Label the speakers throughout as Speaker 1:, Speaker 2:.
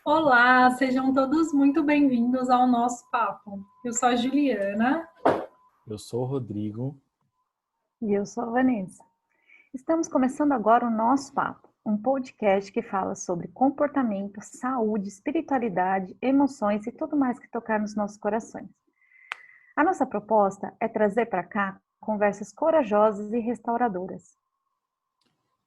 Speaker 1: Olá, sejam todos muito bem-vindos ao nosso papo. Eu sou a Juliana.
Speaker 2: Eu sou o Rodrigo.
Speaker 3: E eu sou a Vanessa. Estamos começando agora o nosso papo, um podcast que fala sobre comportamento, saúde, espiritualidade, emoções e tudo mais que tocar nos nossos corações. A nossa proposta é trazer para cá conversas corajosas e restauradoras.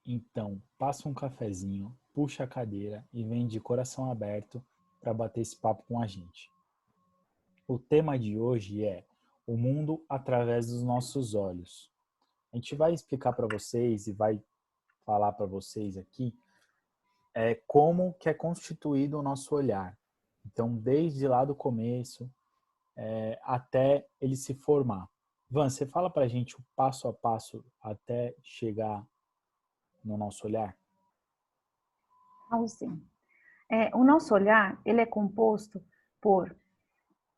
Speaker 2: Então, passa um cafezinho, puxa a cadeira e vem de coração aberto para bater esse papo com a gente. O tema de hoje é o mundo através dos nossos olhos. A gente vai explicar para vocês e vai falar para vocês aqui como que é constituído o nosso olhar. Então, desde lá do começo até ele se formar. Van, você fala para a gente o passo a passo até chegar no nosso olhar?
Speaker 3: Assim, o nosso olhar ele é composto por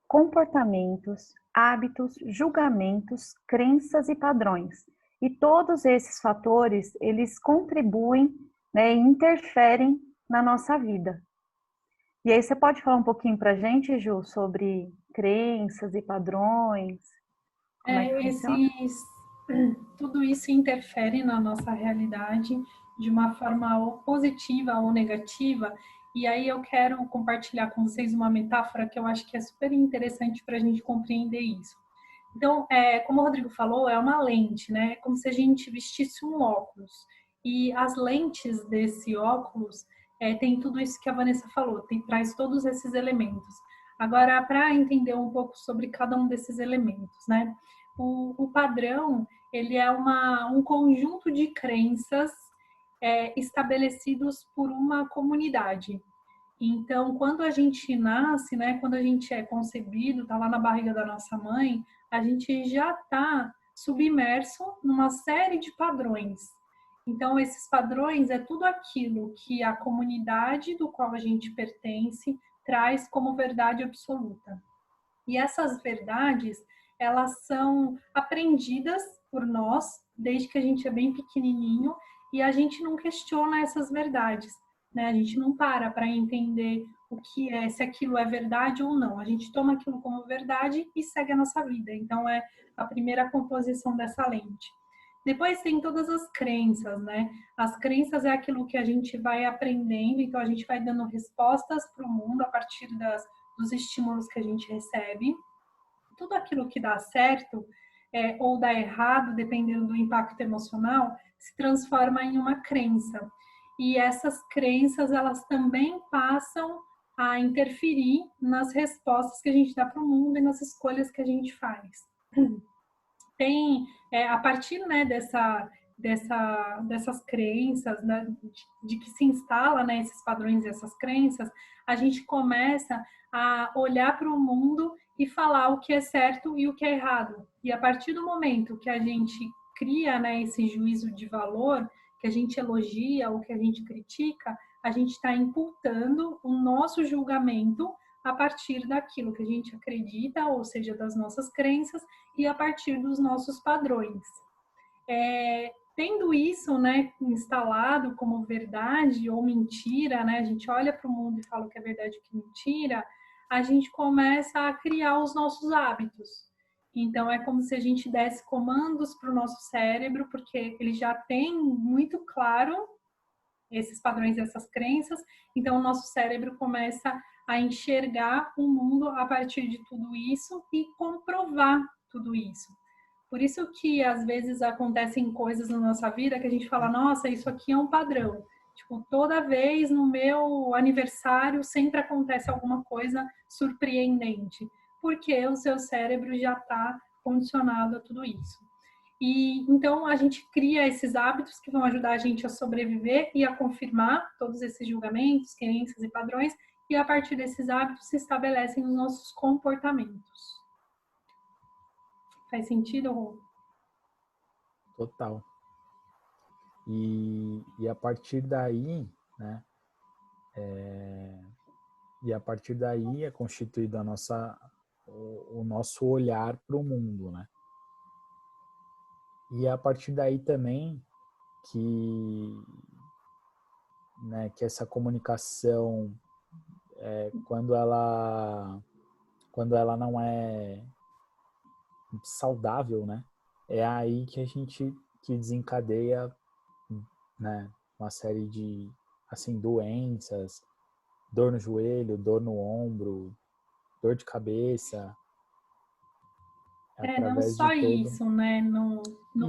Speaker 3: comportamentos, hábitos, julgamentos, crenças e padrões. E todos esses fatores, eles contribuem, né, e interferem na nossa vida. E aí você pode falar um pouquinho para a gente, Ju, sobre crenças e padrões? Como é que funciona?
Speaker 1: Tudo isso interfere na nossa realidade de uma forma ou positiva ou negativa. E aí eu quero compartilhar com vocês uma metáfora que eu acho que é super interessante para a gente compreender isso. Então, como o Rodrigo falou, é uma lente, né? É como se a gente vestisse um óculos. E as lentes desse óculos tem tudo isso que a Vanessa falou, traz todos esses elementos. Agora, para entender um pouco sobre cada um desses elementos, né? O padrão, ele é um conjunto de crenças estabelecidos por uma comunidade. Então, quando a gente nasce, né, quando a gente é concebido, está lá na barriga da nossa mãe, a gente já está submerso numa série de padrões. Então, esses padrões é tudo aquilo que a comunidade do qual a gente pertence traz como verdade absoluta. E essas verdades, elas são aprendidas por nós desde que a gente é bem pequenininho e a gente não questiona essas verdades, né? A gente não para entender o que é, se aquilo é verdade ou não. A gente toma aquilo como verdade e segue a nossa vida. Então é a primeira composição dessa lente. Depois tem todas as crenças, né? As crenças é aquilo que a gente vai aprendendo, então a gente vai dando respostas para o mundo a partir dos estímulos que a gente recebe. Tudo aquilo que dá certo ou dá errado, dependendo do impacto emocional, se transforma em uma crença. E essas crenças, elas também passam a interferir nas respostas que a gente dá para o mundo e nas escolhas que a gente faz. Tem, a partir, né, dessas crenças, né, de que se instala, né, esses padrões e essas crenças, a gente começa a olhar para o mundo e falar o que é certo e o que é errado. E a partir do momento que a gente cria, né, esse juízo de valor, que a gente elogia ou que a gente critica, a gente está imputando o nosso julgamento a partir daquilo que a gente acredita, ou seja, das nossas crenças, e a partir dos nossos padrões. Tendo isso, né, instalado como verdade ou mentira, né, a gente olha para o mundo e fala o que é verdade e o que é mentira, a gente começa a criar os nossos hábitos. Então, é como se a gente desse comandos para o nosso cérebro, porque ele já tem muito claro esses padrões e essas crenças, então o nosso cérebro começa a enxergar o mundo a partir de tudo isso e comprovar tudo isso. Por isso que às vezes acontecem coisas na nossa vida que a gente fala, nossa, isso aqui é um padrão. Tipo, toda vez no meu aniversário sempre acontece alguma coisa surpreendente, porque o seu cérebro já está condicionado a tudo isso. E então a gente cria esses hábitos que vão ajudar a gente a sobreviver e a confirmar todos esses julgamentos, crenças e padrões, e a partir desses hábitos se estabelecem os nossos comportamentos. Faz sentido, Rô?
Speaker 2: Total. E a partir daí, né? E a partir daí é constituído o nosso olhar para o mundo, né? E é a partir daí também que, né, que essa comunicação quando ela não é saudável, né? É aí que a gente que desencadeia, né, uma série de assim doenças, dor no joelho, dor no ombro, dor de cabeça,
Speaker 1: Não
Speaker 2: através de
Speaker 1: só
Speaker 2: todo
Speaker 1: isso, né? No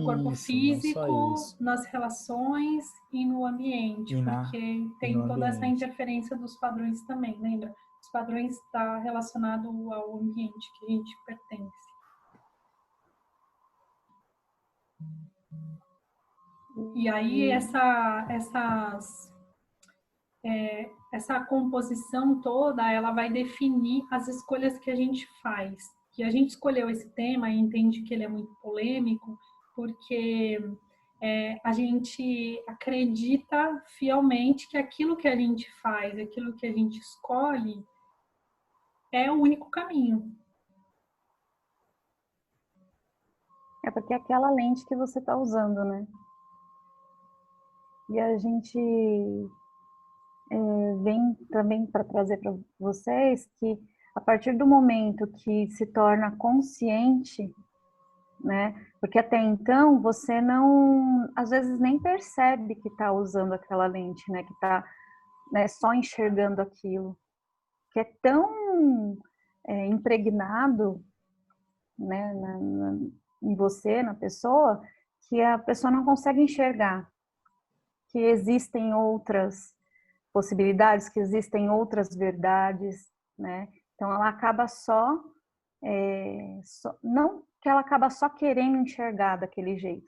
Speaker 1: corpo
Speaker 2: isso, não só
Speaker 1: físico,
Speaker 2: isso,
Speaker 1: nas relações e no ambiente,
Speaker 2: e
Speaker 1: porque
Speaker 2: e no
Speaker 1: tem toda essa
Speaker 2: ambiente.
Speaker 1: interferência dos padrões também, lembra? Os padrões está relacionado ao ambiente que a gente pertence. E aí essa composição toda, ela vai definir as escolhas que a gente faz. Que a gente escolheu esse tema e entende que ele é muito polêmico, porque a gente acredita fielmente que aquilo que a gente faz, aquilo que a gente escolhe, é o único caminho.
Speaker 3: É porque é aquela lente que você está usando, né? E a gente vem também para trazer para vocês que a partir do momento que se torna consciente, né? Porque até então você não, às vezes nem percebe que está usando aquela lente, né? Que está, né, só enxergando aquilo, que é tão impregnado, né, em você, na pessoa, que a pessoa não consegue enxergar que existem outras possibilidades, que existem outras verdades, né? Então ela acaba não que ela acaba só querendo enxergar daquele jeito,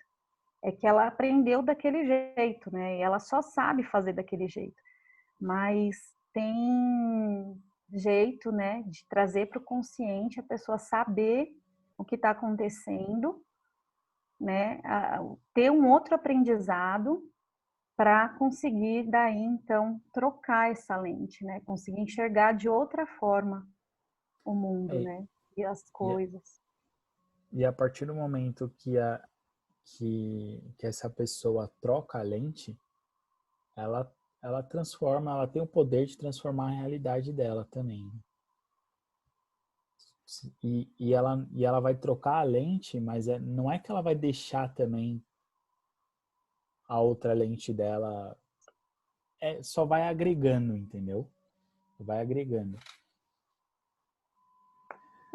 Speaker 3: é que ela aprendeu daquele jeito, né? E ela só sabe fazer daquele jeito. Mas tem jeito, né, de trazer para o consciente a pessoa saber o que está acontecendo, né? Ter um outro aprendizado para conseguir daí então trocar essa lente, né? Conseguir enxergar de outra forma o mundo,
Speaker 2: É,
Speaker 3: né? E as
Speaker 2: e,
Speaker 3: coisas.
Speaker 2: e a partir do momento que essa pessoa troca a lente, ela transforma, ela tem o poder de transformar a realidade dela também. E ela vai trocar a lente, mas não é que ela vai deixar também a outra lente dela, só vai agregando, entendeu? Vai agregando.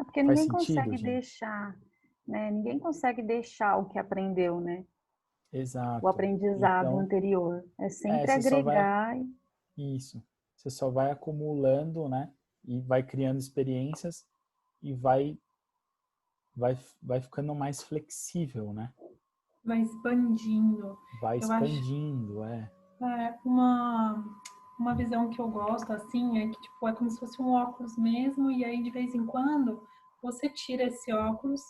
Speaker 3: É porque
Speaker 2: Faz
Speaker 3: ninguém
Speaker 2: sentido,
Speaker 3: consegue
Speaker 2: gente?
Speaker 3: deixar, né? Ninguém consegue deixar o que aprendeu, né? O
Speaker 2: Exato.
Speaker 3: aprendizado
Speaker 2: Então,
Speaker 3: anterior. É sempre
Speaker 2: você só vai
Speaker 3: agregar.
Speaker 2: isso. Você só vai acumulando, né? E vai criando experiências e vai ficando mais flexível, né?
Speaker 1: Vai expandindo.
Speaker 2: Vai
Speaker 1: Eu acho
Speaker 2: expandindo,
Speaker 1: uma visão que eu gosto assim é que tipo é como se fosse um óculos mesmo e aí de vez em quando você tira esse óculos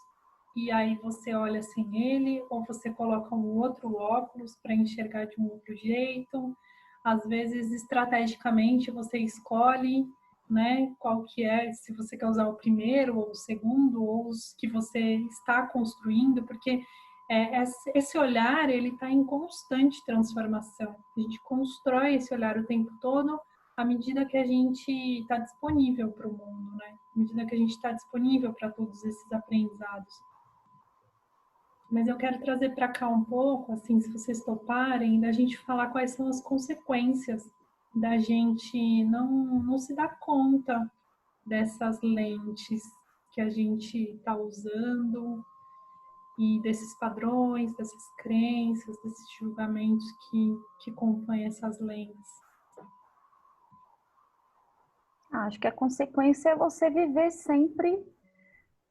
Speaker 1: e aí você olha sem ele ou você coloca um outro óculos para enxergar de um outro jeito. Às vezes estrategicamente você escolhe, né, qual que é, se você quer usar o primeiro ou o segundo ou os que você está construindo, porque esse olhar ele está em constante transformação. A gente constrói esse olhar o tempo todo à medida que a gente está disponível para o mundo, né? À medida que a gente está disponível para todos esses aprendizados. Mas eu quero trazer para cá um pouco, assim, se vocês toparem, da gente falar quais são as consequências da gente não se dar conta dessas lentes que a gente está usando e desses padrões, dessas crenças, desses julgamentos que compõem essas lentes.
Speaker 3: Acho que a consequência é você viver sempre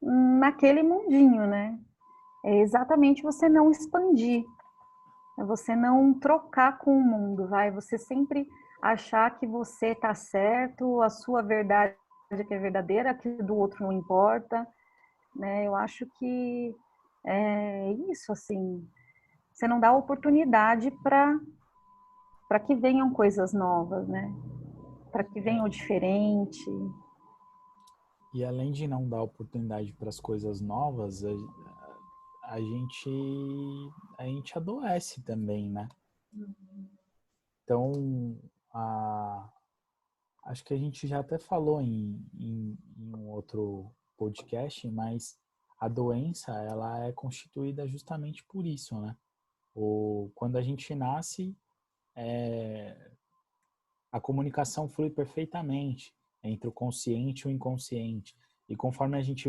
Speaker 3: naquele mundinho, né? É exatamente você não expandir, é você não trocar com o mundo, vai? Você sempre achar que você está certo, a sua verdade é que é verdadeira, que do outro não importa, né? Eu acho que é isso, assim, você não dá oportunidade para que venham coisas novas, né? Para que
Speaker 2: é.
Speaker 3: venham diferente.
Speaker 2: E além de não dar oportunidade para as coisas novas, a gente a gente adoece também, né? Então, a, acho que a gente já até falou em um outro podcast, mas a doença, ela é constituída justamente por isso, né? Quando a gente nasce, a comunicação flui perfeitamente entre o consciente e o inconsciente. E conforme a gente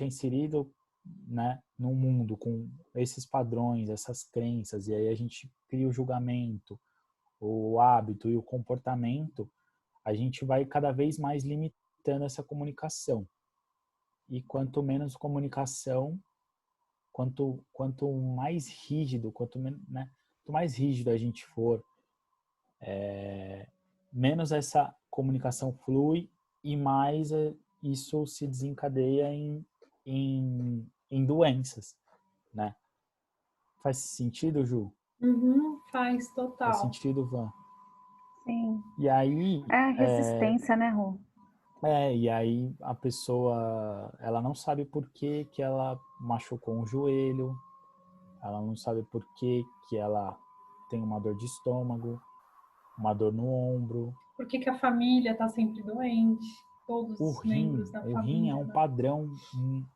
Speaker 2: é inserido, né, num mundo com esses padrões, essas crenças, e aí a gente cria o julgamento, o hábito e o comportamento, a gente vai cada vez mais limitando essa comunicação. E quanto menos comunicação, quanto mais rígido, né, quanto mais rígido a gente for, menos essa comunicação flui e mais isso se desencadeia em doenças, né? Faz sentido, Ju?
Speaker 1: Uhum, faz
Speaker 2: Faz
Speaker 1: total.
Speaker 2: sentido, Van?
Speaker 3: Sim.
Speaker 2: E aí,
Speaker 3: É a resistência, né, Rô?
Speaker 2: e aí a pessoa, ela não sabe por que que ela machucou um joelho, ela não sabe por que ela tem uma dor de estômago, uma dor no ombro.
Speaker 1: Por que que a família está sempre doente? Todos
Speaker 2: O
Speaker 1: os membros
Speaker 2: rim,
Speaker 1: da
Speaker 2: o rim é
Speaker 1: família,
Speaker 2: um
Speaker 1: né?
Speaker 2: padrão,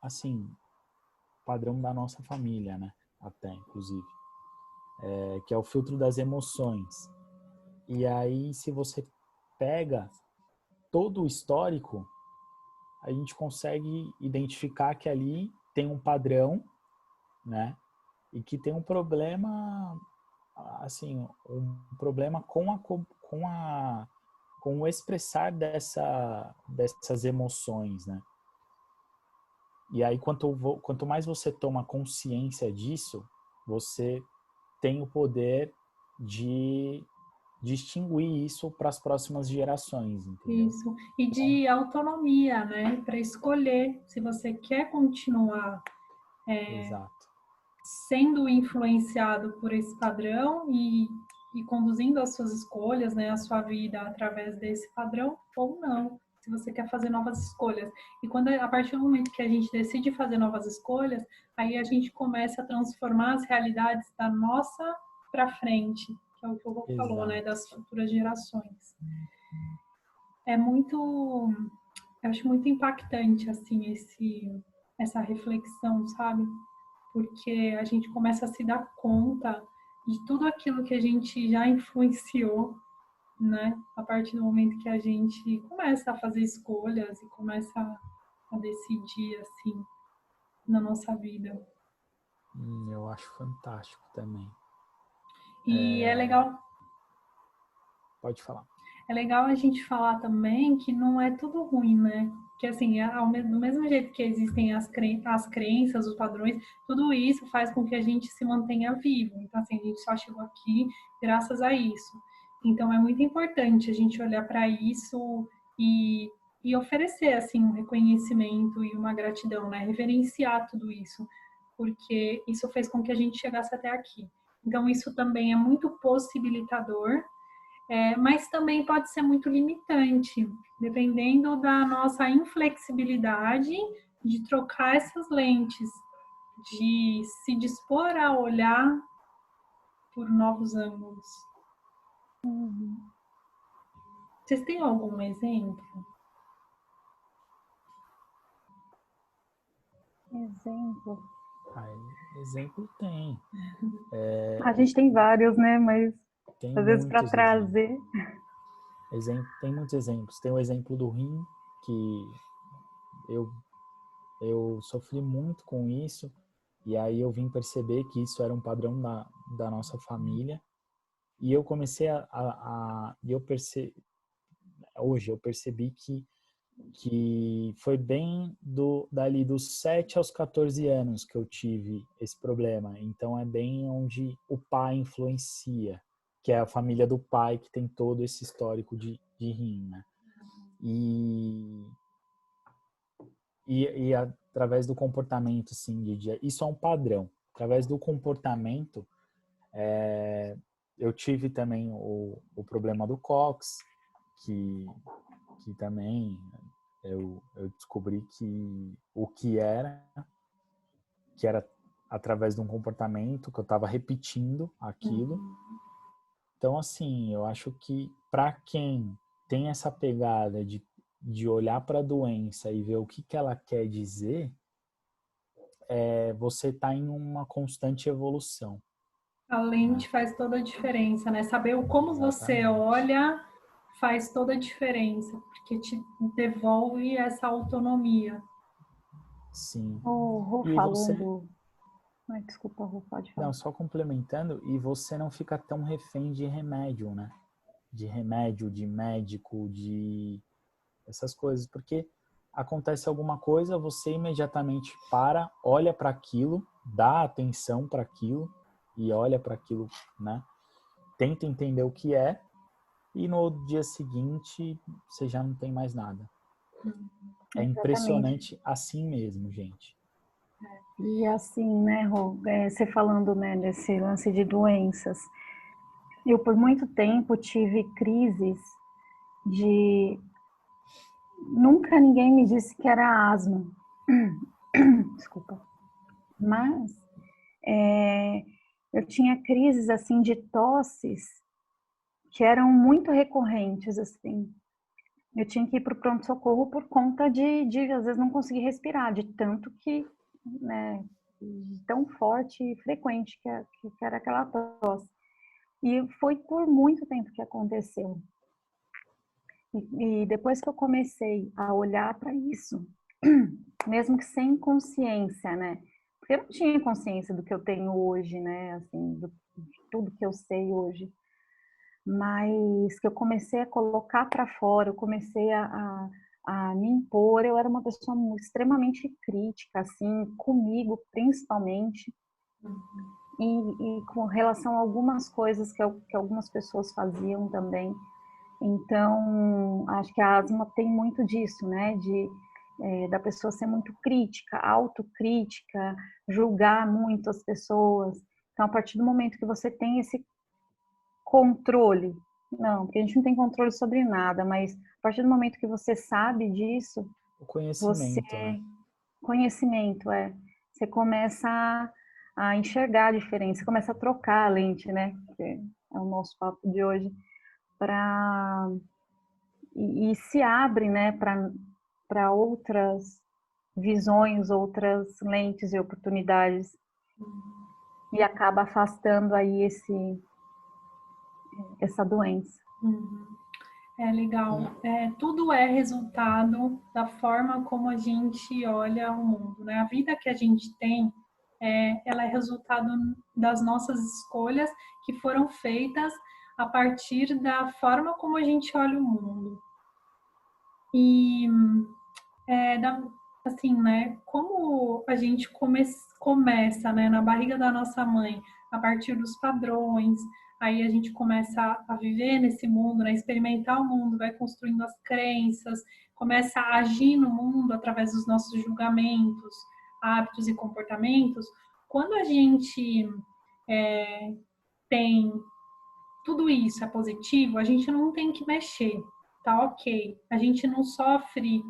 Speaker 2: assim, padrão da nossa família, né? Até, inclusive. Que é o filtro das emoções. E aí, se você pega todo o histórico, a gente consegue identificar que ali tem um padrão, né? E que tem um problema, assim, um problema com o expressar dessas emoções, né? E aí, quanto mais você toma consciência disso, você tem o poder de distinguir isso para as próximas gerações, entendeu?
Speaker 1: Isso. E de autonomia, né? Para escolher se você quer continuar
Speaker 2: Exato.
Speaker 1: sendo influenciado por esse padrão e conduzindo as suas escolhas, né? A sua vida através desse padrão ou não. Se você quer fazer novas escolhas. E quando a partir do momento que a gente decide fazer novas escolhas, aí a gente começa a transformar as realidades da nossa para frente, que é o que o Rô falou, né?
Speaker 2: Exato.
Speaker 1: Das futuras gerações. É muito, eu acho muito impactante assim essa reflexão, sabe? Porque a gente começa a se dar conta de tudo aquilo que a gente já influenciou, né? A partir do momento que a gente começa a fazer escolhas e começa a decidir assim na nossa vida.
Speaker 2: Eu acho fantástico também.
Speaker 1: E
Speaker 2: Pode falar.
Speaker 1: é legal a gente falar também que não é tudo ruim, né? Que assim, do mesmo jeito que existem as crenças, os padrões, tudo isso faz com que a gente se mantenha vivo. Então, assim, a gente só chegou aqui graças a isso. Então, é muito importante a gente olhar para isso e, e oferecer, assim, um reconhecimento e uma gratidão, né? Reverenciar tudo isso, porque isso fez com que a gente chegasse até aqui. Então, isso também é muito possibilitador, mas também pode ser muito limitante, dependendo da nossa inflexibilidade de trocar essas lentes, de se dispor a olhar por novos ângulos.
Speaker 3: Uhum.
Speaker 1: Vocês têm algum exemplo?
Speaker 3: Exemplo.
Speaker 2: Exemplo tem.
Speaker 3: A gente tem vários, né? Mas
Speaker 2: Tem
Speaker 3: às vezes para
Speaker 2: muitos exemplos.
Speaker 3: trazer.
Speaker 2: Tem muitos exemplos. Tem o exemplo do rim, que eu, eu sofri muito com isso, e aí eu vim perceber que isso era um padrão da nossa família, e eu comecei hoje eu percebi que foi bem dali dos 7 aos 14 anos que eu tive esse problema. Então é bem onde o pai influencia, que é a família do pai que tem todo esse histórico de rim, né? E, e através do comportamento, assim, isso é um padrão. Através do comportamento, eu tive também o problema do Cox, que também eu descobri que era através de um comportamento que eu estava repetindo aquilo.
Speaker 1: Uhum.
Speaker 2: Então, assim, eu acho que para quem tem essa pegada de olhar para a doença e ver o que ela quer dizer, você está em uma constante evolução.
Speaker 1: A lente faz toda a diferença, né? Saber como você olha faz toda a diferença, porque te devolve essa autonomia.
Speaker 2: Sim.
Speaker 3: O Rô
Speaker 2: E
Speaker 3: falando... Ai, desculpa, Rô, pode falar.
Speaker 2: Não, só complementando, e você não fica tão refém de remédio, né? De remédio, de médico, de essas coisas, porque acontece alguma coisa, você imediatamente para, olha para aquilo, dá atenção para aquilo e olha para aquilo, né? Tenta entender o que é e no dia seguinte você já não tem mais nada. É
Speaker 3: Exatamente.
Speaker 2: impressionante assim mesmo, gente.
Speaker 3: E assim, né, Rô, você falando, né, desse lance de doenças, eu por muito tempo tive crises de... Nunca ninguém me disse que era asma. Desculpa. Mas eu tinha crises, assim, de tosses que eram muito recorrentes, assim. Eu tinha que ir para o pronto-socorro por conta de, às vezes, não conseguir respirar, de tanto que, né, de tão forte e frequente que era aquela tosse. E foi por muito tempo que aconteceu. E depois que eu comecei a olhar para isso, mesmo que sem consciência, né? Porque eu não tinha consciência do que eu tenho hoje, né? Assim, de tudo que eu sei hoje. Mas que eu comecei a colocar para fora, eu comecei a me impor. Eu era uma pessoa extremamente crítica, assim, comigo principalmente. E com relação a algumas coisas que algumas pessoas faziam também. Então, acho que a asma tem muito disso, né? Da pessoa ser muito crítica, autocrítica, julgar muito as pessoas. Então, a partir do momento que você tem esse controle, não, porque a gente não tem controle sobre nada, mas a partir do momento que você sabe disso,
Speaker 2: O conhecimento, né?
Speaker 3: Conhecimento, você começa a enxergar a diferença, você começa a trocar a lente, né? Que é o nosso papo de hoje, e se abre, né, para outras visões, outras lentes e oportunidades, e acaba afastando aí essa doença.
Speaker 1: É legal. Tudo é resultado da forma como a gente olha o mundo, né? A vida que a gente tem, ela é resultado das nossas escolhas que foram feitas a partir da forma como a gente olha o mundo. E assim, né? Como a gente começa, né, na barriga da nossa mãe, a partir dos padrões, aí a gente começa a viver nesse mundo, né, experimentar o mundo, vai construindo as crenças, começa a agir no mundo através dos nossos julgamentos, hábitos e comportamentos. Quando a gente tem tudo isso é positivo, a gente não tem que mexer, tá ok. A gente não sofre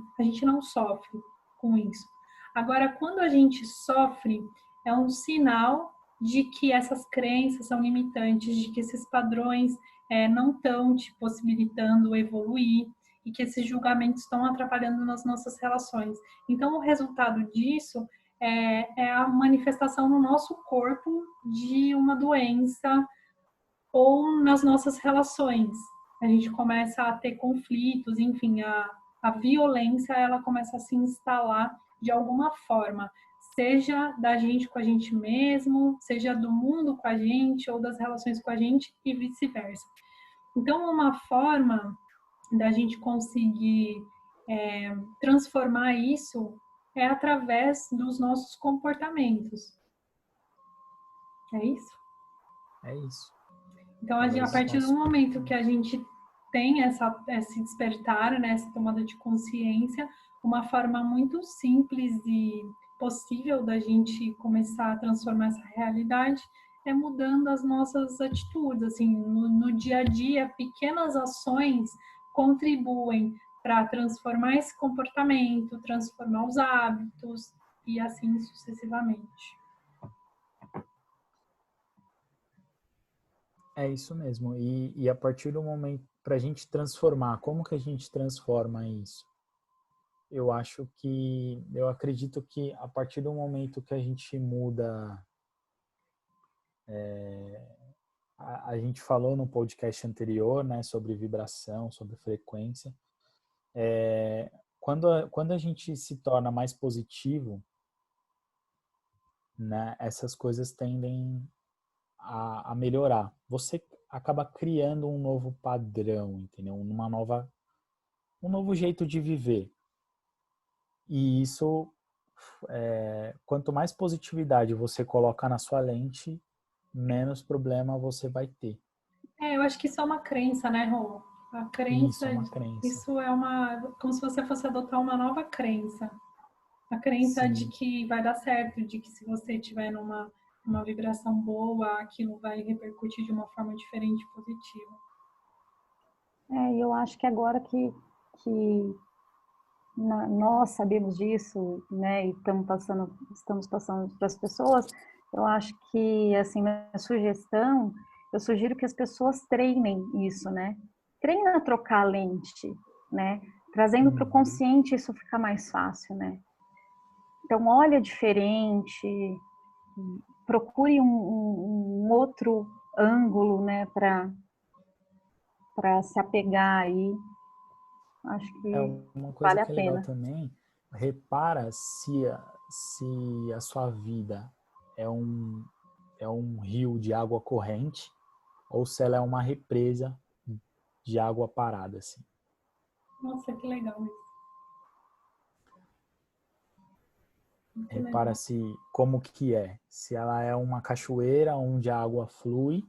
Speaker 1: com isso. Agora, quando a gente sofre, é um sinal de que essas crenças são limitantes, de que esses padrões não estão te possibilitando evoluir e que esses julgamentos estão atrapalhando nas nossas relações. Então, o resultado disso é a manifestação no nosso corpo de uma doença ou nas nossas relações. A gente começa a ter conflitos, enfim, a violência ela começa a se instalar de alguma forma, seja da gente com a gente mesmo, seja do mundo com a gente ou das relações com a gente e vice-versa. Então, uma forma da gente conseguir transformar isso é através dos nossos comportamentos. É isso?
Speaker 2: É isso.
Speaker 1: Então, a partir do momento que a gente tem esse despertar, né, essa tomada de consciência, uma forma muito simples e possível da gente começar a transformar essa realidade é mudando as nossas atitudes, assim, no dia a dia, pequenas ações contribuem para transformar esse comportamento, transformar os hábitos e assim sucessivamente.
Speaker 2: É isso mesmo. E a partir do momento, para a gente transformar, como que a gente transforma isso? Eu acredito que a partir do momento que a gente muda, a gente falou no podcast anterior, né, sobre vibração, sobre frequência. Quando a gente se torna mais positivo, né, essas coisas tendem a melhorar. Você acaba criando um novo padrão, entendeu? Um novo jeito de viver. E isso, quanto mais positividade você coloca na sua lente, menos problema você vai ter.
Speaker 1: Eu acho que isso é uma crença, né, Rô? A
Speaker 2: Isso é
Speaker 1: crença,
Speaker 2: uma crença.
Speaker 1: isso é como se você fosse adotar uma nova crença. A crença de
Speaker 2: Sim.
Speaker 1: que vai dar certo, de que se você estiver numa vibração boa, aquilo vai repercutir de uma forma diferente, positiva.
Speaker 3: E eu acho que agora que nós sabemos disso, né, e estamos passando para as pessoas, eu acho que, assim, eu sugiro que as pessoas treinem isso, né? Treinem a trocar a lente, né? Trazendo para o consciente, isso fica mais fácil, né? Então, olha diferente, procure um outro ângulo, né, para se apegar aí. Acho
Speaker 2: É
Speaker 3: que
Speaker 2: uma coisa
Speaker 3: vale a
Speaker 2: que é legal
Speaker 3: pena.
Speaker 2: também. Repara se a sua vida é um rio de água corrente ou se ela é uma represa de água parada, assim.
Speaker 1: Nossa, que legal isso. Muito
Speaker 2: Repara
Speaker 1: legal.
Speaker 2: se como que é, se ela é uma cachoeira onde a água flui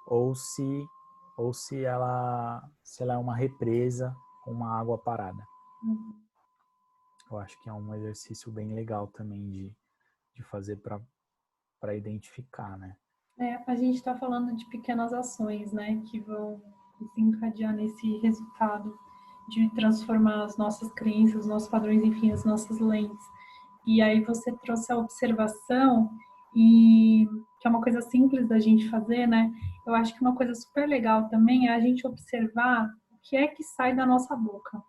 Speaker 2: ou se ela é uma represa com uma água parada.
Speaker 1: Uhum.
Speaker 2: Eu acho que é um exercício bem legal também de fazer para identificar, né?
Speaker 1: A gente está falando de pequenas ações, né, que vão desencadear nesse resultado de transformar as nossas crenças, os nossos padrões, enfim, as nossas lentes. E aí você trouxe a observação e que é uma coisa simples da gente fazer, né? Eu acho que uma coisa super legal também é a gente observar o que é que sai da nossa boca.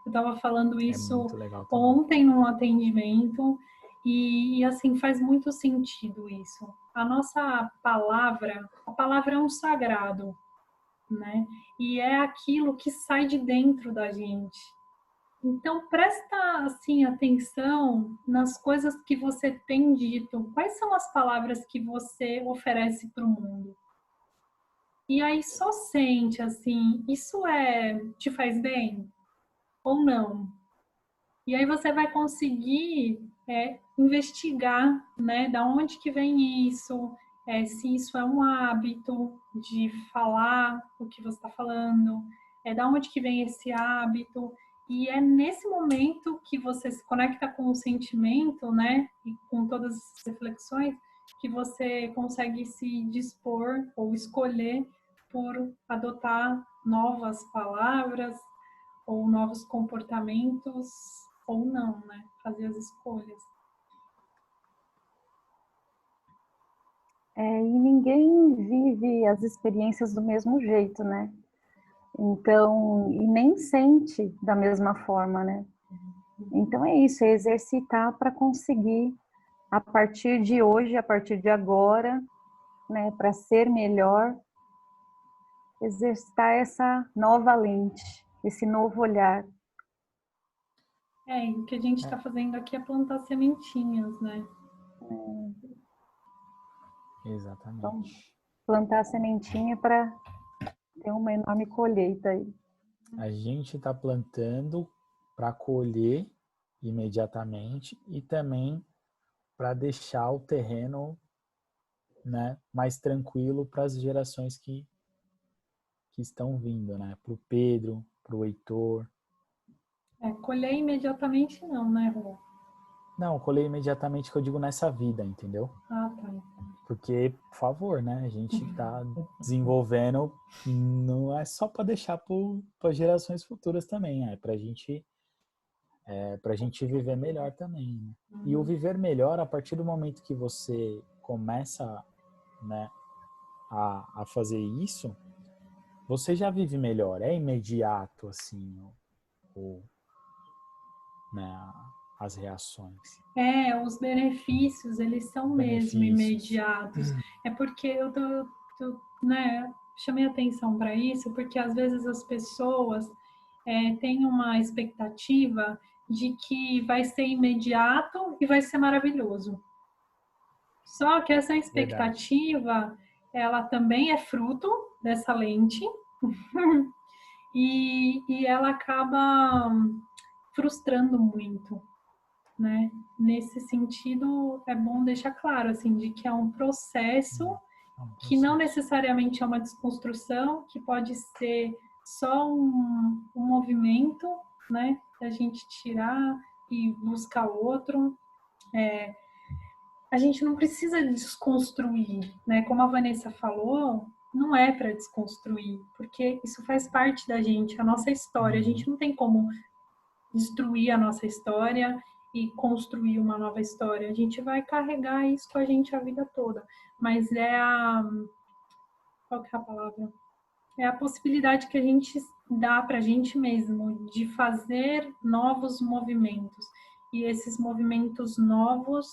Speaker 1: Eu estava falando
Speaker 2: É
Speaker 1: isso
Speaker 2: muito legal também.
Speaker 1: ontem num atendimento e assim faz muito sentido isso. A palavra é um sagrado, né? E é aquilo que sai de dentro da gente. Então presta assim atenção nas coisas que você tem dito. Quais são as palavras que você oferece para o mundo? E aí só sente assim, isso te faz bem ou não? E aí você vai conseguir investigar, né, da onde que vem isso, se isso é um hábito de falar o que você está falando, da onde que vem esse hábito. E é nesse momento que você se conecta com o sentimento, né, e com todas as reflexões, que você consegue se dispor ou escolher por adotar novas palavras ou novos comportamentos ou não, né? Fazer as escolhas.
Speaker 3: E ninguém vive as experiências do mesmo jeito, né? Então, e nem sente da mesma forma, né? Então é isso, é exercitar para conseguir, a partir de hoje, a partir de agora, né, para ser melhor, exercitar essa nova lente, esse novo olhar.
Speaker 1: E o que a gente está fazendo aqui é plantar sementinhas, né?
Speaker 3: Então,
Speaker 2: Exatamente.
Speaker 3: plantar a sementinha para ter uma enorme colheita aí.
Speaker 2: A gente está plantando para colher imediatamente e também para deixar o terreno, né, mais tranquilo para as gerações que estão vindo, né? Para o Pedro, para o Heitor.
Speaker 1: Colher imediatamente não, né, Rô?
Speaker 2: Não, colher imediatamente que eu digo nessa vida, entendeu?
Speaker 1: Ah, tá.
Speaker 2: Porque, por favor, né? A gente está desenvolvendo, não é só para deixar para gerações futuras também, para a gente viver melhor também. Né? E o viver melhor, a partir do momento que você começa, né, a fazer isso, você já vive melhor, é imediato, assim, né, as reações.
Speaker 1: Os benefícios, eles são mesmo imediatos. É porque né, chamei atenção para isso, porque às vezes as pessoas têm uma expectativa de que vai ser imediato e vai ser maravilhoso. Só que essa expectativa, ela também é fruto dessa lente e ela acaba frustrando muito, né? Nesse sentido, é bom deixar claro, assim, de que é um processo que não necessariamente é uma desconstrução, que pode ser só um movimento, né? Da gente tirar e buscar outro. A gente não precisa desconstruir, né? Como a Vanessa falou, não é para desconstruir, porque isso faz parte da gente, a nossa história. A gente não tem como destruir a nossa história e construir uma nova história. A gente vai carregar isso com a gente a vida toda. Mas qual que é a palavra? É a possibilidade que a gente dá para a gente mesmo de fazer novos movimentos. E esses movimentos novos,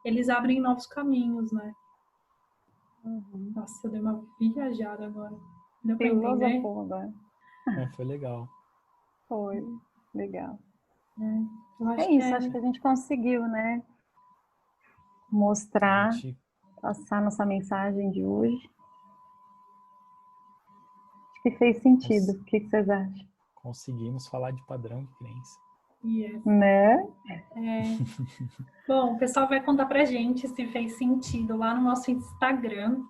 Speaker 1: eles abrem novos caminhos, né? Nossa, eu dei uma viajada agora. Deu para entender?
Speaker 3: Agora.
Speaker 2: Foi legal.
Speaker 3: Foi legal.
Speaker 1: Acho
Speaker 3: que a gente conseguiu, né? Mostrar, passar nossa mensagem de hoje. Acho que fez sentido. O que vocês acham?
Speaker 2: Conseguimos falar de padrão de crença.
Speaker 3: Né?
Speaker 1: Bom, o pessoal vai contar pra gente se fez sentido lá no nosso Instagram,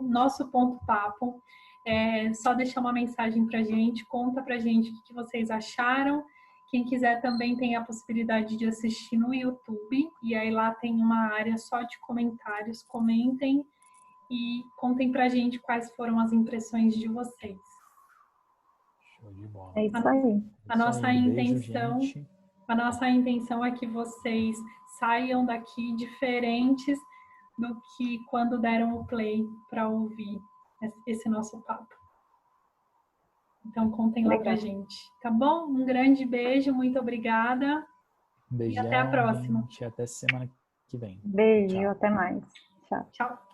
Speaker 1: @nosso.papo. Só deixar uma mensagem pra gente, conta pra gente o que vocês acharam. Quem quiser também tem a possibilidade de assistir no YouTube, e aí lá tem uma área só de comentários. Comentem e contem pra gente quais foram as impressões de vocês.
Speaker 2: Show de bola.
Speaker 3: É isso aí.
Speaker 1: A nossa intenção é que vocês saiam daqui diferentes do que quando deram o play para ouvir esse nosso papo. Então, contem lá pra gente, tá bom? Um grande beijo, muito obrigada.
Speaker 2: Beijão,
Speaker 1: e até a próxima.
Speaker 2: Gente, até semana que vem.
Speaker 3: Beijo, até mais. Tchau.
Speaker 1: Tchau.